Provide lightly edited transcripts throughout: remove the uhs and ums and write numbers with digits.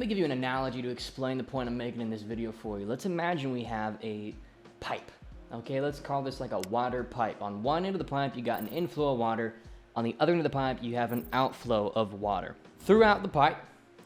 me give you an analogy to explain the point I'm making in this video for you. Let's imagine we have a pipe. Okay, let's call this like a water pipe. On one end of the pipe, you got an inflow of water. On the other end of the pipe, you have an outflow of water. Throughout the pipe,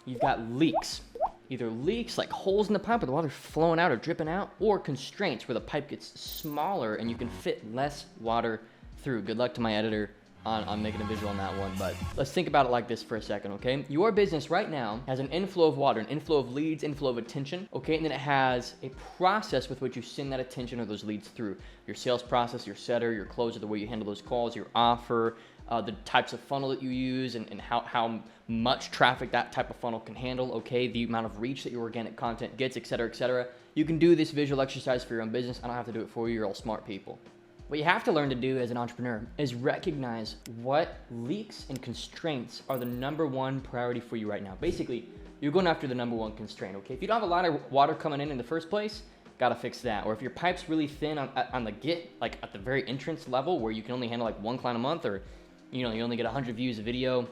you've got leaks. Either leaks, like holes in the pipe where the water's flowing out or dripping out, or constraints where the pipe gets smaller and you can fit less water through. Good luck to my editor on making a visual on that one, but let's think about it like this for a second, okay? Your business right now has an inflow of water, an inflow of leads, inflow of attention, okay? And then it has a process with which you send that attention or those leads through. Your sales process, your setter, your closer, the way you handle those calls, your offer, the types of funnel that you use and how much traffic that type of funnel can handle, okay? The amount of reach that your organic content gets, et cetera, et cetera. You can do this visual exercise for your own business. I don't have to do it for you. You're all smart people. What you have to learn to do as an entrepreneur is recognize what leaks and constraints are the #1 priority for you right now. Basically, you're going after the #1 constraint, okay? If you don't have a lot of water coming in the first place, gotta fix that. Or if your pipe's really thin on the like at the very entrance level where you can only handle like 1 client a month, or you only get 100 views a video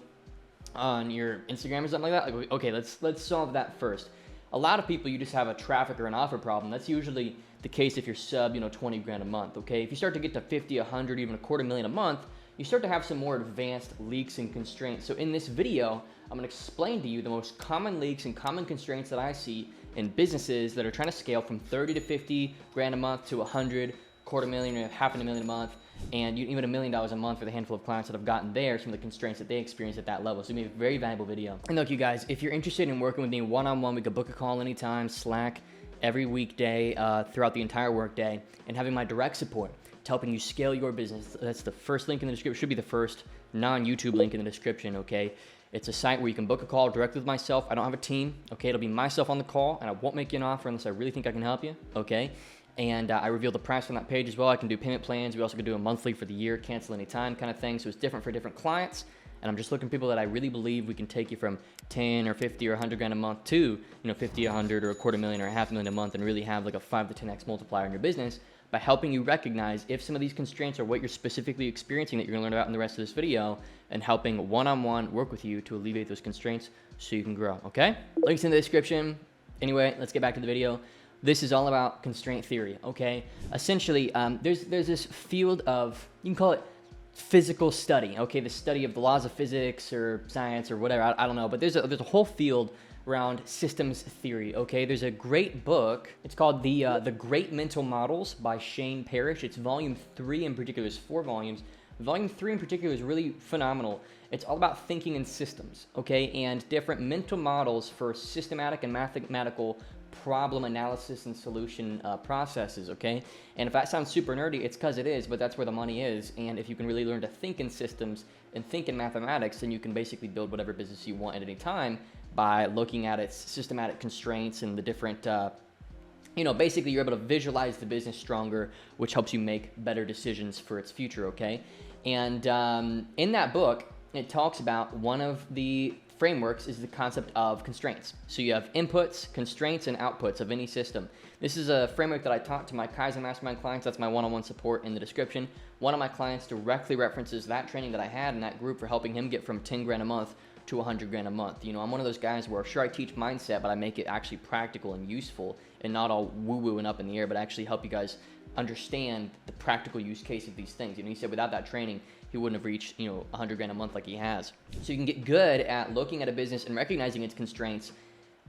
on your Instagram or something like that, like, okay, let's solve that first. A lot of people, you just have a traffic or an offer problem. That's usually the case if you're sub, 20 grand a month, okay? If you start to get to 50, 100, even $250,000 a month, you start to have some more advanced leaks and constraints. So in this video, I'm gonna explain to you the most common leaks and common constraints that I see in businesses that are trying to scale from 30 to 50 grand a month to 100, $250,000, or $500,000 a month, and even $1 million a month for the handful of clients that have gotten there, some of the constraints that they experience at that level. So it's gonna be a very valuable video. And look, you guys, if you're interested in working with me one-on-one, we could book a call anytime, Slack, every weekday throughout the entire workday, and having my direct support to helping you scale your business. That's the first link in the description. Should be the first non-YouTube link in the description, okay? It's a site where you can book a call directly with myself. I don't have a team, okay? It'll be myself on the call, and I won't make you an offer unless I really think I can help you, okay? And I reveal the price on that page as well. I can do payment plans. We also can do a monthly for the year, cancel anytime kind of thing. So it's different for different clients. And I'm just looking for people that I really believe we can take you from 10 or 50 or 100 grand a month to 50, 100, or $250,000 or $500,000 a month, and really have like a 5 to 10x multiplier in your business by helping you recognize if some of these constraints are what you're specifically experiencing that you're gonna learn about in the rest of this video, and helping one-on-one work with you to alleviate those constraints so you can grow, okay? Links in the description. Anyway, let's get back to the video. This is all about constraint theory, okay? Essentially, there's this field of, you can call it physical study, okay? The study of the laws of physics or science or whatever, I don't know, but there's a whole field around systems theory, okay? There's a great book. It's called The Great Mental Models by Shane Parrish. It's volume 3 in particular. There's 4 volumes. Volume 3 in particular is really phenomenal. It's all about thinking in systems, okay? And different mental models for systematic and mathematical problem analysis and solution processes, okay? And if that sounds super nerdy, it's because it is, but that's where the money is. And if you can really learn to think in systems and think in mathematics, then you can basically build whatever business you want at any time by looking at its systematic constraints and the different, basically you're able to visualize the business stronger, which helps you make better decisions for its future, okay? And in that book, it talks about one of the frameworks is the concept of constraints. So you have inputs, constraints, and outputs of any system. This is a framework that I taught to my Kaizen Mastermind clients. That's my one-on-one support in the description. One of my clients directly references that training that I had in that group for helping him get from 10 grand a month to 100 grand a month. I'm one of those guys where sure I teach mindset, but I make it actually practical and useful and not all woo-woo and up in the air, but actually help you guys understand the practical use case of these things. He said without that training, he wouldn't have reached 100 grand a month like he has. So you can get good at looking at a business and recognizing its constraints.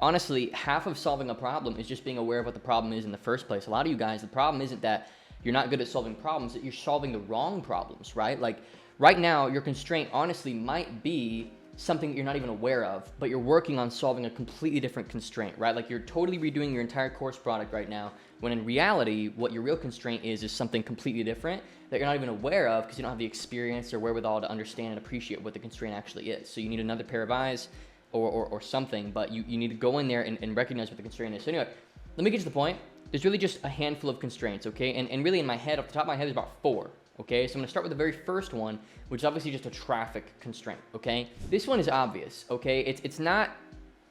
Honestly, half of solving a problem is just being aware of what the problem is in the first place. A lot of you guys, the problem isn't that you're not good at solving problems, that you're solving the wrong problems, right? Like right now, your constraint honestly might be something that you're not even aware of, but you're working on solving a completely different constraint, right? Like you're totally redoing your entire course product right now, when in reality, what your real constraint is something completely different that you're not even aware of because you don't have the experience or wherewithal to understand and appreciate what the constraint actually is. So you need another pair of eyes or something, but you need to go in there and recognize what the constraint is. So anyway, let me get to the point. There's really just a handful of constraints, okay? And really in my head, off the top of my head, there's about 4. Okay, so I'm gonna start with the very first one, which is obviously just a traffic constraint, okay? This one is obvious, okay? It's not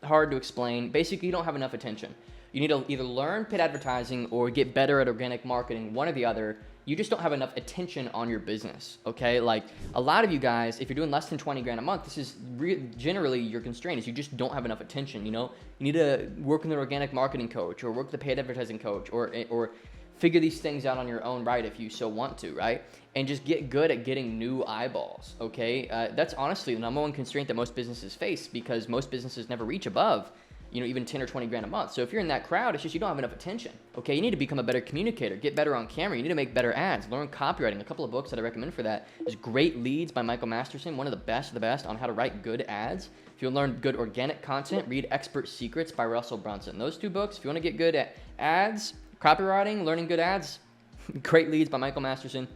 hard to explain. Basically, you don't have enough attention. You need to either learn paid advertising or get better at organic marketing, one or the other. you just don't have enough attention on your business, okay? Like a lot of you guys, if you're doing less than 20 grand a month, this is generally your constraint is you just don't have enough attention, you know? You need to work with an organic marketing coach or work with a paid advertising coach or figure these things out on your own right if you so want to, right? And just get good at getting new eyeballs, okay? That's honestly the number one constraint that most businesses face because most businesses never reach above, you know, even 10 or 20 grand a month. So if you're in that crowd, it's just you don't have enough attention, okay? You need to become a better communicator, get better on camera. You need to make better ads, learn copywriting. A couple of books that I recommend for that is Great Leads by Michael Masterson, one of the best on how to write good ads. If you want to learn good organic content, read Expert Secrets by Russell Brunson. Those two books, if you want to get good at ads, copywriting, learning good ads, Great Leads by Michael Masterson.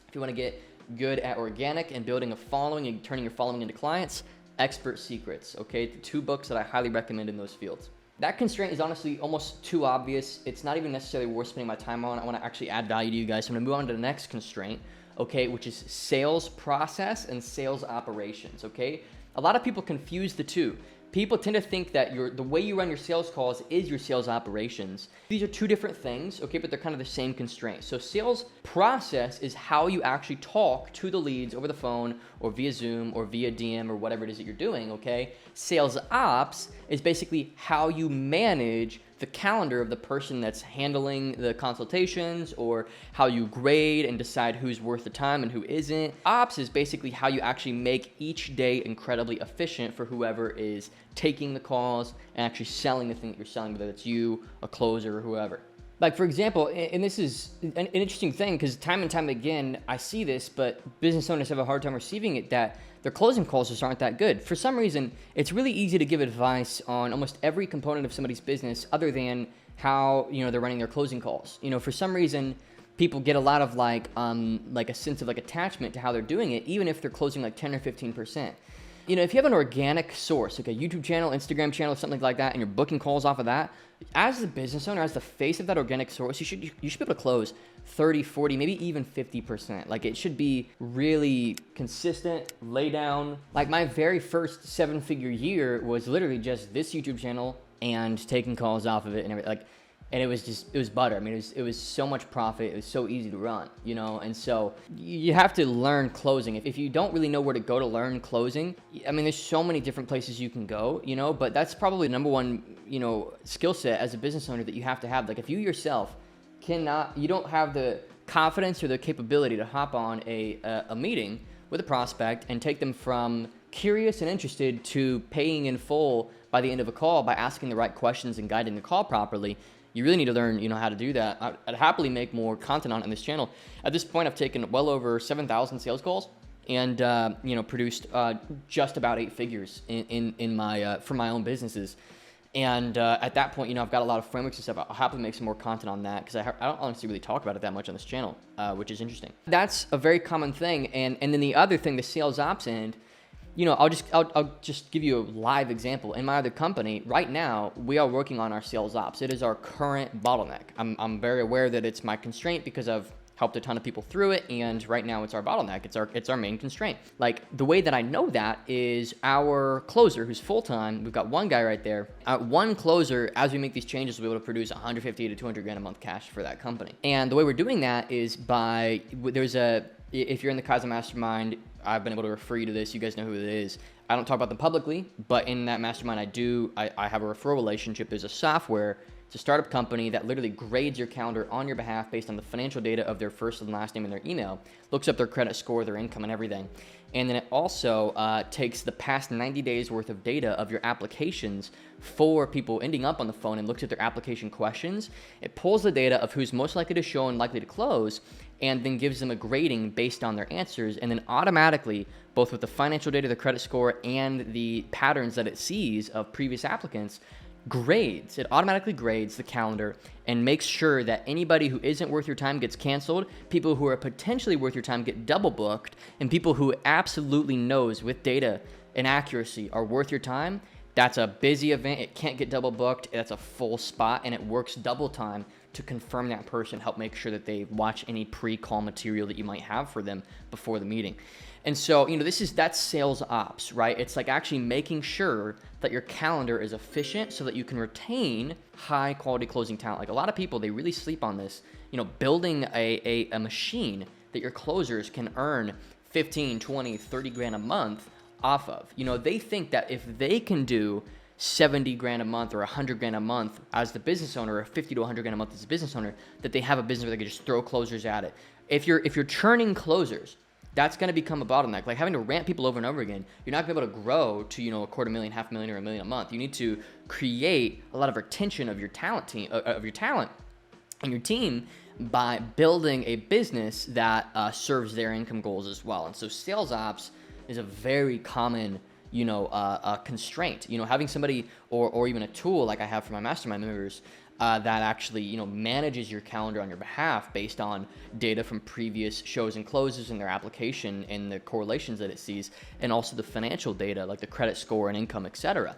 If you want to get good at organic and building a following and turning your following into clients, Expert Secrets, okay? The two books that I highly recommend in those fields. That constraint is honestly almost too obvious. It's not even necessarily worth spending my time on. I want to actually add value to you guys. So I'm going to move on to the next constraint, okay, which is sales process and sales operations, okay? A lot of people confuse the two. People tend to think that the way you run your sales calls is your sales operations. These are two different things, okay, but they're kind of the same constraint. So sales process is how you actually talk to the leads over the phone or via Zoom or via DM or whatever it is that you're doing, okay? Sales ops is basically how you manage the calendar of the person that's handling the consultations or how you grade and decide who's worth the time and who isn't. Ops is basically how you actually make each day incredibly efficient for whoever is taking the calls and actually selling the thing that you're selling, whether it's you, a closer, or whoever. Like for example, and this is an interesting thing because time and time again, I see this, but business owners have a hard time receiving it that their closing calls just aren't that good. For some reason, it's really easy to give advice on almost every component of somebody's business other than how, you know, they're running their closing calls. You know, for some reason, people get a lot of like a sense of like attachment to how they're doing it, even if they're closing like 10 or 15%. You know, if you have an organic source, like a YouTube channel, Instagram channel, something like that, and you're booking calls off of that, as the business owner, as the face of that organic source, you should be able to close 30, 40, maybe even 50%. Like it should be really consistent, lay down. Like my very first 7-figure year was literally just this YouTube channel and taking calls off of it and everything. Like, and it was butter. I mean, it was so much profit. It was so easy to run, you know? And so you have to learn closing. If you don't really know where to go to learn closing, I mean, there's so many different places you can go, you know, but that's probably the number one, you know, skill set as a business owner that you have to have. Like if you yourself you don't have the confidence or the capability to hop on a meeting with a prospect and take them from curious and interested to paying in full by the end of a call by asking the right questions and guiding the call properly, you really need to learn, you know, how to do that. I'd happily make more content on it in this channel. At this point, I've taken well over 7,000 sales calls and, you know, produced just about 8 figures in my for my own businesses. And at that point, you know, I've got a lot of frameworks and stuff. I'll happily make some more content on that because I don't honestly really talk about it that much on this channel, which is interesting. That's a very common thing. And then the other thing, the sales ops end, you know, I'll just give you a live example. In my other company, right now, we are working on our sales ops. It is our current bottleneck. I'm very aware that it's my constraint because I've helped a ton of people through it, and right now it's our bottleneck. It's our main constraint. Like the way that I know that is our closer, who's full-time. We've got one guy right there. One closer, as we make these changes, we'll be able to produce 150 to 200 grand a month cash for that company. And the way we're doing that is by if you're in the Kaizen Mastermind, I've been able to refer you to this. You guys know who it is. I don't talk about them publicly, but in that mastermind, I have a referral relationship. There's a software. It's a startup company that literally grades your calendar on your behalf based on the financial data of their first and last name and their email, looks up their credit score, their income, and everything. And then it also takes the past 90 days worth of data of your applications for people ending up on the phone and looks at their application questions. It pulls the data of who's most likely to show and likely to close, and then gives them a grading based on their answers. And then automatically, both with the financial data, the credit score, and the patterns that it sees of previous applicants, it automatically grades the calendar and makes sure that anybody who isn't worth your time gets canceled, people who are potentially worth your time get double booked, and people who absolutely knows with data and accuracy are worth your time. That's a busy event. It can't get double booked. That's a full spot, and it works double time to confirm that person, help make sure that they watch any pre-call material that you might have for them before the meeting. And so, that's sales ops, right? It's like actually making sure that your calendar is efficient so that you can retain high quality closing talent. Like a lot of people, they really sleep on this, building a machine that your closers can earn 15, 20, 30 grand a month off of. They think that if they can do 70 grand a month or 100 grand a month as the business owner, or 50 to 100 grand a month as a business owner, that they have a business where they can just throw closers at it. If you're churning closers, that's going to become a bottleneck. Like having to ramp people over and over again, you're not going to be able to grow to, $250,000, $500,000, or $1 million a month. You need to create a lot of retention of your talent and your team by building a business that serves their income goals as well. And so sales ops is a very common, constraint. Having somebody or even a tool like I have for my mastermind members that actually, manages your calendar on your behalf based on data from previous shows and closes in their application and the correlations that it sees, and also the financial data like the credit score and income, etc.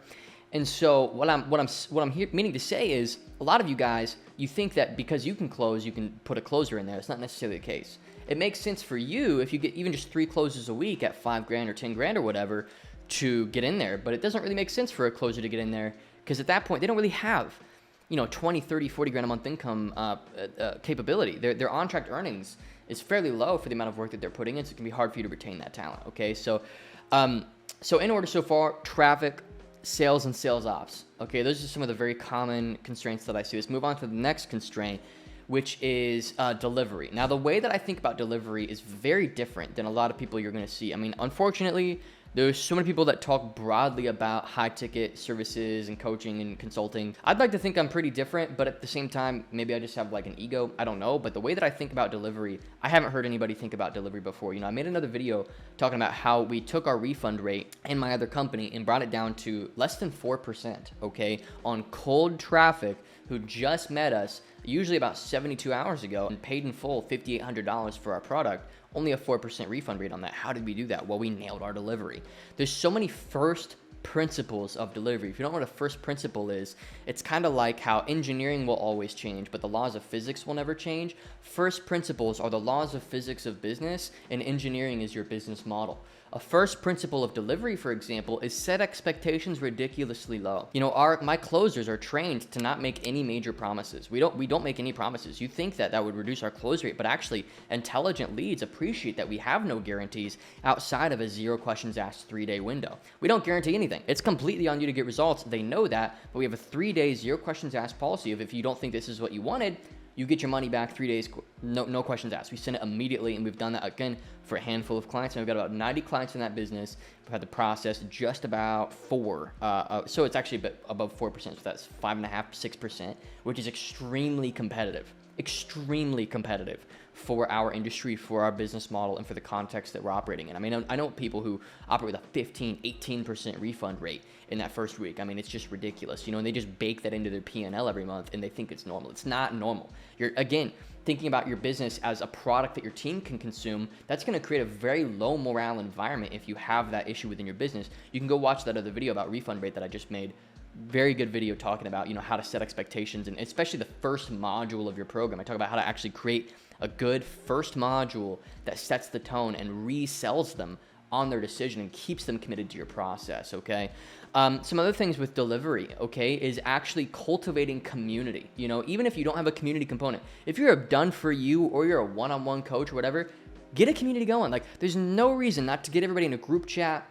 And so what I'm here meaning to say is, a lot of you guys, you think that because you can close, you can put a closer in there. It's not necessarily the case. It makes sense for you if you get even just 3 closes a week at 5 grand or 10 grand or whatever to get in there, but it doesn't really make sense for a closer to get in there, because at that point they don't really have 20, 30, 40 grand a month income capability. Their on-track earnings is fairly low for the amount of work that they're putting in, so it can be hard for you to retain that talent, okay? So in order so far, traffic, sales, and sales ops, okay? Those are some of the very common constraints that I see. Let's move on to the next constraint, which is delivery. Now, the way that I think about delivery is very different than a lot of people you're gonna see. I mean, unfortunately, there's so many people that talk broadly about high ticket services and coaching and consulting. I'd like to think I'm pretty different, but at the same time, maybe I just have like an ego. I don't know. But the way that I think about delivery, I haven't heard anybody think about delivery before. I made another video talking about how we took our refund rate in my other company and brought it down to less than 4%, okay, on cold traffic who just met us usually about 72 hours ago and paid in full $5,800 for our product. Only a 4% refund rate on that. How did we do that? Well, we nailed our delivery. There's so many first principles of delivery. If you don't know what a first principle is, it's kind of like how engineering will always change, but the laws of physics will never change. First principles are the laws of physics of business, and engineering is your business model. A first principle of delivery, for example, is set expectations ridiculously low. My closers are trained to not make any major promises. We don't make any promises. You think that would reduce our close rate, but actually intelligent leads appreciate that we have no guarantees outside of a 0 questions asked 3-day window. We don't guarantee anything. It's completely on you to get results. They know that, but we have a 3-day 0 questions asked policy of if you don't think this is what you wanted, you get your money back 3 days, no questions asked. We send it immediately, and we've done that again for a handful of clients, and we've got about 90 clients in that business. We've had to process just about 4, so it's actually a bit above 4%, so that's 5.5%, 6%, which is extremely competitive for our industry, for our business model, and for the context that we're operating in. I mean, I know people who operate with a 15, 18% refund rate in that first week. I mean, it's just ridiculous, and they just bake that into their P&L every month, and they think it's normal. It's not normal. You're, again, thinking about your business as a product that your team can consume. That's going to create a very low morale environment if you have that issue within your business. You can go watch that other video about refund rate that I just made. Very good video talking about, how to set expectations, and especially the first module of your program. I talk about how to actually create a good first module that sets the tone and resells them on their decision and keeps them committed to your process, okay? Some other things with delivery, okay, is actually cultivating community. Even if you don't have a community component, if you're a done for you or you're a one-on-one coach or whatever, get a community going. Like, there's no reason not to get everybody in a group chat,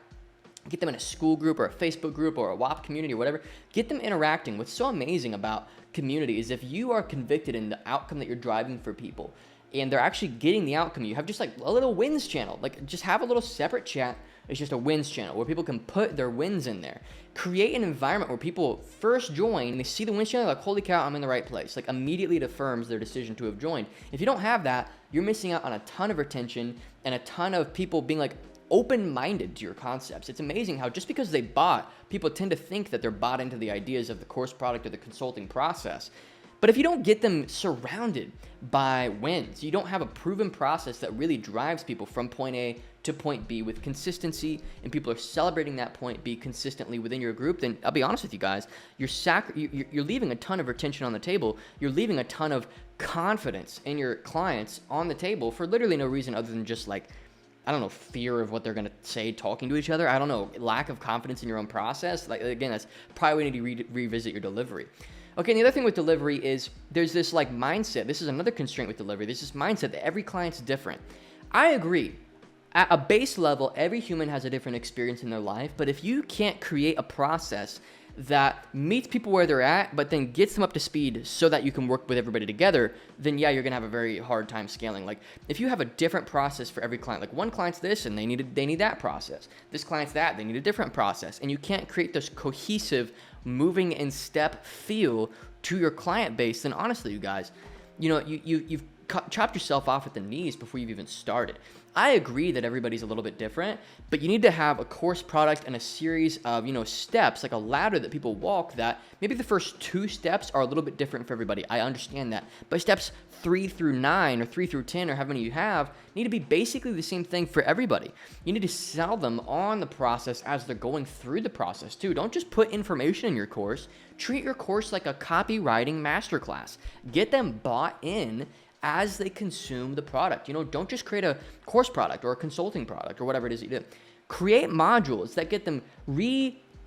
get them in a school group or a Facebook group or a WAP community or whatever. Get them interacting. What's so amazing about community is if you are convicted in the outcome that you're driving for people and they're actually getting the outcome, you have just like a little wins channel. Like, just have a little separate chat. It's just a wins channel where people can put their wins in there. Create an environment where people first join and they see the wins channel, like, holy cow, I'm in the right place. Like, immediately it affirms their decision to have joined. If you don't have that, you're missing out on a ton of retention and a ton of people being like open-minded to your concepts. It's amazing how just because they bought, people tend to think that they're bought into the ideas of the course product or the consulting process. But if you don't get them surrounded by wins, you don't have a proven process that really drives people from point A to point B with consistency, and people are celebrating that point B consistently within your group, then I'll be honest with you guys, you're leaving a ton of retention on the table. You're leaving a ton of confidence in your clients on the table for literally no reason other than just like, I don't know, fear of what they're going to say talking to each other. I don't know, lack of confidence in your own process. Like, again, that's probably when you need to revisit your delivery. Okay, and the other thing with delivery is there's this like mindset. This is another constraint with delivery. There's this mindset that every client's different. I agree. At a base level, every human has a different experience in their life, but if you can't create a process that meets people where they're at, but then gets them up to speed so that you can work with everybody together, then yeah, you're gonna have a very hard time scaling. Like if you have a different process for every client, like one client's this and they need that process. This client's that, they need a different process. And you can't create this cohesive moving in step feel to your client base, then honestly, you guys, you know, you've chopped yourself off at the knees before you've even started. I agree that everybody's a little bit different, but you need to have a course product and a series of, you know, steps, like a ladder that people walk, that maybe the first 2 steps are a little bit different for everybody. I understand that. But steps 3 through 9 or 3 through 10 or how many you have need to be basically the same thing for everybody. You need to sell them on the process as they're going through the process too. Don't just put information in your course. Treat your course like a copywriting masterclass. Get them bought in as they consume the product. You know, don't just create a course product or a consulting product or whatever it is that you do. Create modules that get them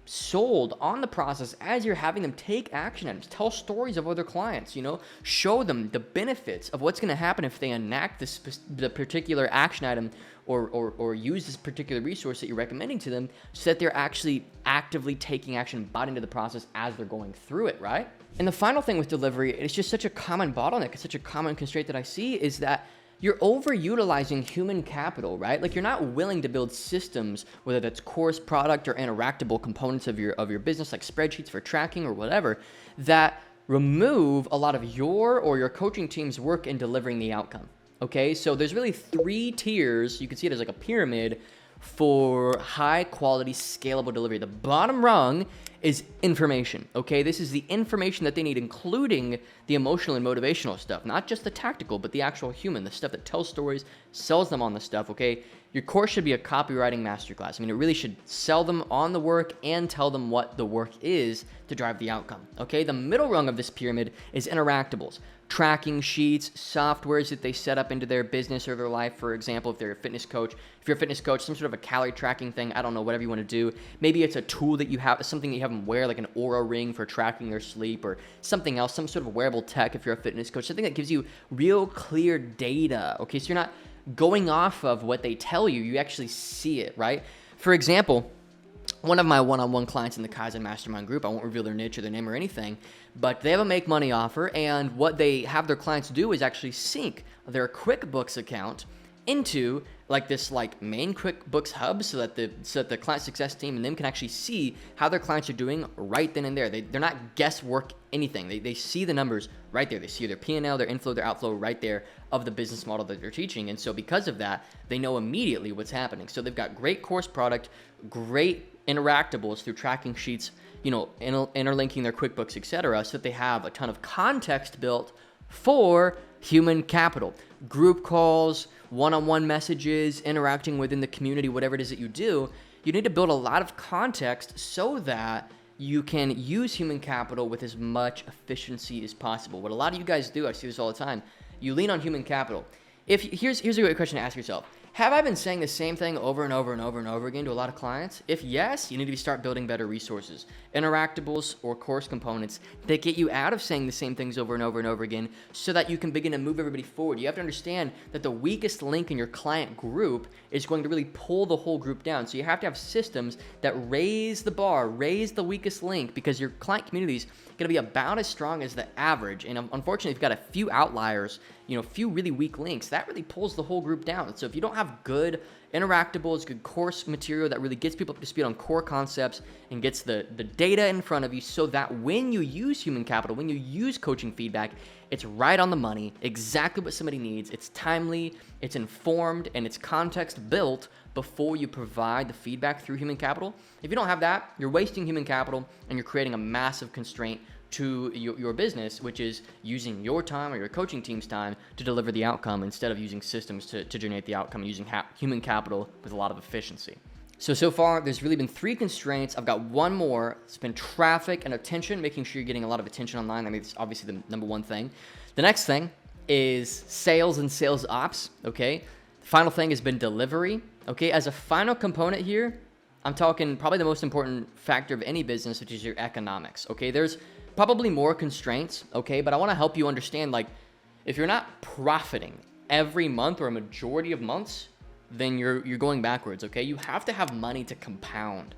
sold on the process as you're having them take action items. Tell stories of other clients, you know, show them the benefits of what's going to happen if they enact the particular action item or use this particular resource that you're recommending to them, so that they're actually actively taking action, bought into the process as they're going through it, right? And the final thing with delivery, it's just such a common bottleneck, it's such a common constraint that I see, is that you're overutilizing human capital, right? Like you're not willing to build systems, whether that's course, product, or interactable components of your business, like spreadsheets for tracking or whatever, that remove a lot of your coaching team's work in delivering the outcome. Okay, so there's really 3 tiers. You can see it as like a pyramid for high quality scalable delivery. The bottom rung is information. Okay, this is the information that they need, including the emotional and motivational stuff, not just the tactical, but the actual human, the stuff that tells stories, sells them on the stuff. Okay, your course should be a copywriting masterclass. I mean, it really should sell them on the work and tell them what the work is to drive the outcome. Okay, the middle rung of this pyramid is interactables. Tracking sheets, softwares that they set up into their business or their life. For example, if they're a fitness coach, some sort of a calorie tracking thing, I don't know, whatever you want to do. Maybe it's a tool that you have, something that you have them wear, like an Oura ring for tracking their sleep, or something else, some sort of wearable tech if you're a fitness coach, something that gives you real clear data. Okay, so you're not going off of what they tell you, you actually see it, right? For example, one of my one-on-one clients in the Kaizen Mastermind group, I won't reveal their niche or their name or anything, but they have a make money offer, and what they have their clients do is actually sync their QuickBooks account into like this like main QuickBooks hub, so that the client success team and them can actually see how their clients are doing right then and there. They're not guesswork anything. They see the numbers right there. They see their P&L, their inflow, their outflow right there of the business model that they're teaching. And so because of that, they know immediately what's happening. So they've got great course product, great interactables through tracking sheets, you know, interlinking their QuickBooks, etc., so that they have a ton of context built for human capital, group calls, one-on-one messages, interacting within the community, whatever it is that you do. You need to build a lot of context so that you can use human capital with as much efficiency as possible. What a lot of you guys do, I see this all the time, you lean on human capital. Here's a great question to ask yourself. Have I been saying the same thing over and over and over and over again to a lot of clients? If yes, you need to start building better resources, interactables or course components that get you out of saying the same things over and over and over again, so that you can begin to move everybody forward. You have to understand that the weakest link in your client group is going to really pull the whole group down. So you have to have systems that raise the bar, raise the weakest link, because your client community is going to be about as strong as the average. And unfortunately, if you've got a few outliers, you know, a few really weak links, that really pulls the whole group down. So if you don't have good interactable, it's good course material that really gets people up to speed on core concepts and gets the data in front of you so that when you use human capital, when you use coaching feedback, it's right on the money, exactly what somebody needs. It's timely, it's informed, and it's context built before you provide the feedback through human capital. If you don't have that, you're wasting human capital and you're creating a massive constraint to your business, which is using your time or your coaching team's time to deliver the outcome instead of using systems to generate the outcome, using human capital with a lot of efficiency. So far, there's really been 3 constraints. I've got one more. It's been traffic and attention, making sure you're getting a lot of attention online. I mean, it's obviously the number one thing. The next thing is sales and sales ops, okay? The final thing has been delivery, okay? As a final component here, I'm talking probably the most important factor of any business, which is your economics, okay? There's probably more constraints, okay? But I want to help you understand, like, if you're not profiting every month or a majority of months, then you're going backwards, okay? You have to have money to compound.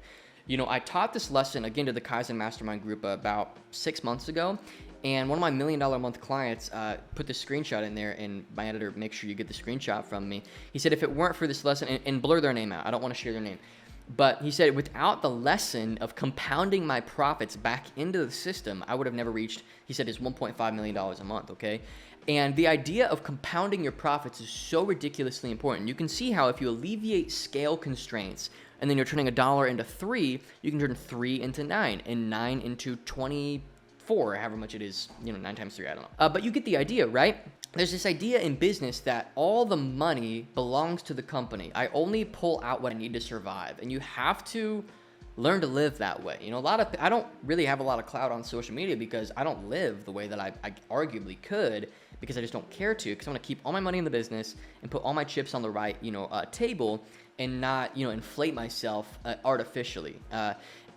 You know, I taught this lesson, again, to the Kaizen Mastermind group about 6 months ago, and one of my $1 million a month clients put this screenshot in there, and my editor, make sure you get the screenshot from me. He said, if it weren't for this lesson, and blur their name out, I don't want to share their name, but he said, without the lesson of compounding my profits back into the system, I would have never reached, he said, his $1.5 million a month, okay? And the idea of compounding your profits is so ridiculously important. You can see how if you alleviate scale constraints and then you're turning $1 into 3, you can turn 3 into 9 and 9 into 24, however much it is, you know, 9 times 3, I don't know. But you get the idea, right? There's this idea in business that all the money belongs to the company. I only pull out what I need to survive. And you have to learn to live that way. You know, I don't really have a lot of clout on social media because I don't live the way that I arguably could, because I just don't care to, because I want to keep all my money in the business and put all my chips on the right, table, and not, inflate myself artificially.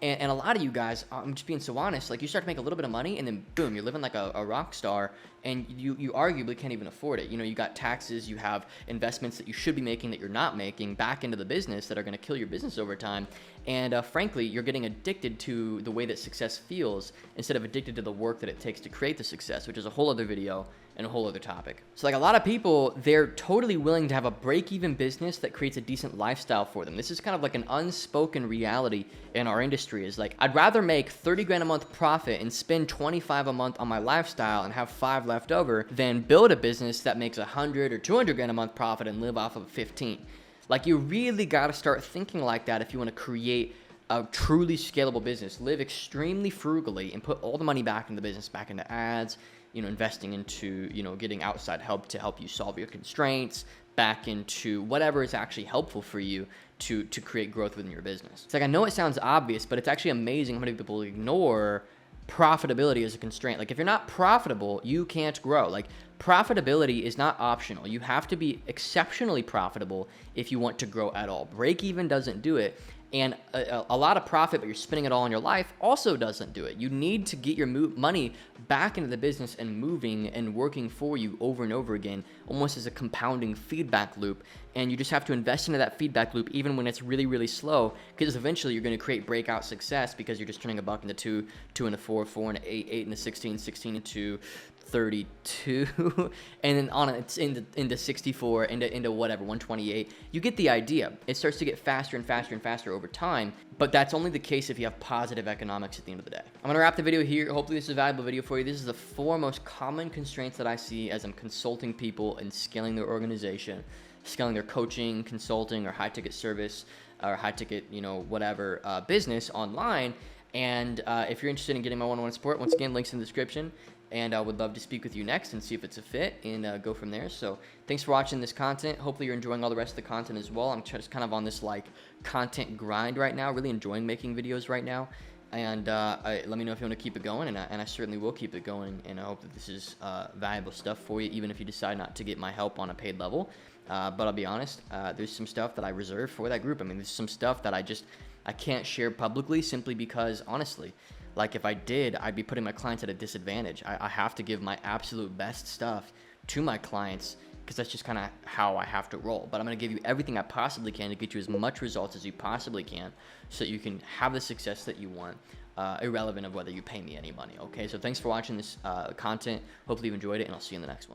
And a lot of you guys, I'm just being so honest, like you start to make a little bit of money and then boom, you're living like a rock star, and you arguably can't even afford it. You know, you got taxes, you have investments that you should be making that you're not making back into the business that are going to kill your business over time. And frankly, you're getting addicted to the way that success feels instead of addicted to the work that it takes to create the success, which is a whole other video and a whole other topic. So like a lot of people, they're totally willing to have a break-even business that creates a decent lifestyle for them. This is kind of like an unspoken reality in our industry, is like, I'd rather make 30 grand a month profit and spend 25 a month on my lifestyle and have 5 left over than build a business that makes 100 or 200 grand a month profit and live off of 15. Like, you really got to start thinking like that if you want to create a truly scalable business. Live extremely frugally and put all the money back in the business, back into ads, investing into, getting outside help to help you solve your constraints, back into whatever is actually helpful for you to create growth within your business. It's like, I know it sounds obvious, but it's actually amazing how many people ignore profitability as a constraint. Like, if you're not profitable, you can't grow. Like, profitability is not optional. You have to be exceptionally profitable if you want to grow at all. Break even doesn't do it. And a lot of profit, but you're spending it all in your life, also doesn't do it. You need to get your money back into the business and moving and working for you over and over again, almost as a compounding feedback loop. And you just have to invest into that feedback loop even when it's really, really slow, because eventually you're going to create breakout success because you're just turning $1 into 2, 2 into 4, 4 into 8, 8 into 16, 16 into 32, and then on it's into 64, into whatever, 128. You get the idea. It starts to get faster and faster and faster over time, but that's only the case if you have positive economics at the end of the day. I'm gonna wrap the video here. Hopefully this is a valuable video for you. This is the 4 most common constraints that I see as I'm consulting people and scaling their organization, scaling their coaching, consulting, or high ticket service, or high ticket, whatever business online. And if you're interested in getting my one-on-one support, once again, links in the description. And I would love to speak with you next and see if it's a fit and go from there. So thanks for watching this content. Hopefully you're enjoying all the rest of the content as well. I'm just kind of on this like content grind right now, really enjoying making videos right now. And let me know if you want to keep it going, and I certainly will keep it going. And I hope that this is valuable stuff for you, even if you decide not to get my help on a paid level. But I'll be honest, there's some stuff that I reserve for that group. I mean, there's some stuff that I can't share publicly simply because, honestly, like if I did, I'd be putting my clients at a disadvantage. I have to give my absolute best stuff to my clients because that's just kind of how I have to roll. But I'm going to give you everything I possibly can to get you as much results as you possibly can so that you can have the success that you want, irrelevant of whether you pay me any money, okay? So thanks for watching this content. Hopefully you enjoyed it, and I'll see you in the next one.